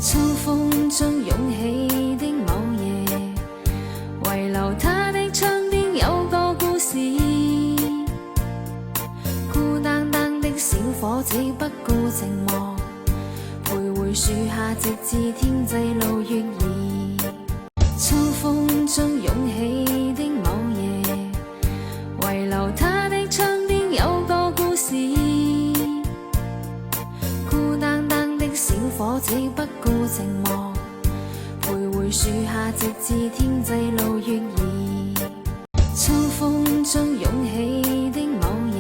秋風中湧起的某夜，遺留他的窗邊有個故事。孤單單的小伙子不顧寂寞，徘徊樹下直至天際路月移。秋風中湧起的某夜，遺留他的窗邊有個故事。孤單單的小伙子不顧寂寞，徘徊樹下直至天際路月移。秋風中湧起的某夜，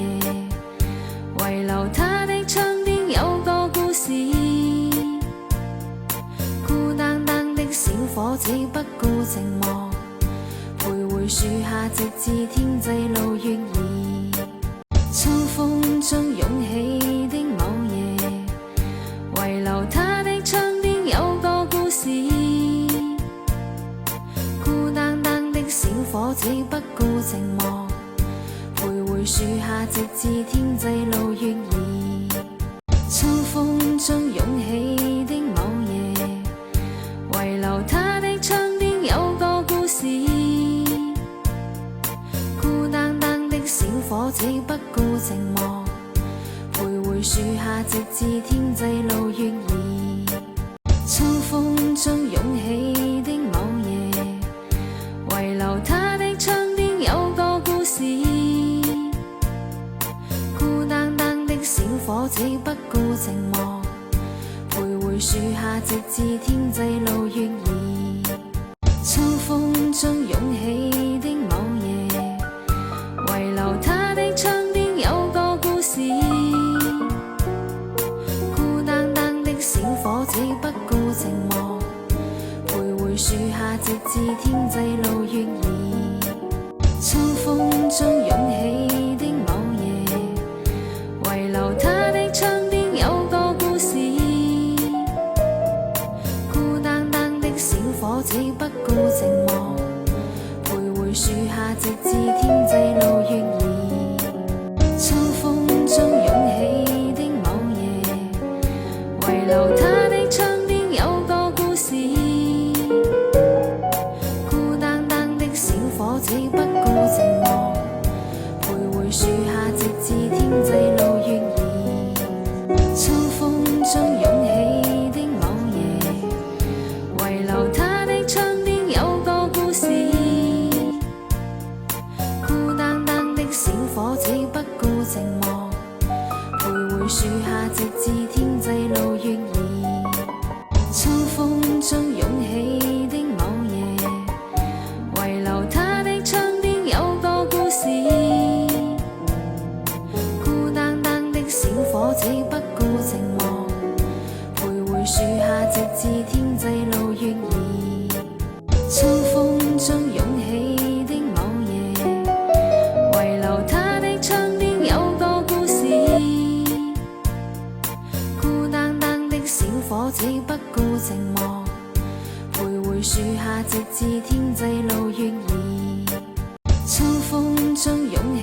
遺留他的窗邊有個故事。孤單單的小伙子不顧寂寞，徘徊樹下直至天際路月移。秋風中湧起的某夜，遺留他的窗邊有個故事。孤單單的小伙子不顧寂寞，徘徊樹下直至天際路月移。秋風中湧起的某夜，遺留他的窗邊有個故事。孤單單的小伙子不顧寂寞，徘徊樹下直至天際路月移。秋風中湧起的某夜，遺留他的窗邊有個故事。孤單單的小伙子不顧寂寞，徘徊樹下直至天際路月移。秋風中湧起的某夜，遺留他的窗邊有個故事。孤單單的小伙子不顧寂寞，徘徊樹下直至天際路月移。秋風中湧起的某夜，遺留他的窗邊有個故事。孤單單的小伙子不顧寂寞，徘徊樹下直至天際路月移。秋風中湧起的某夜，遺留他的窗邊有個故事。孤單單的小伙子不顧寂寞，徘徊樹下直至天際路月移。秋風中湧起的某夜，遺留他的窗邊有個故事。孤單單的小伙子不顧寂寞，徘徊樹下直至天際路月移。秋風中湧起的某夜，遺留他的窗邊有個故事。孤單單的小伙子不顧寂寞，徘徊樹下直至天際路月移。秋風中湧起的某夜，遺留他的窗邊有個故事。孤單單的小伙子不顧寂寞，徘徊樹下直至天際路月移。秋風中湧起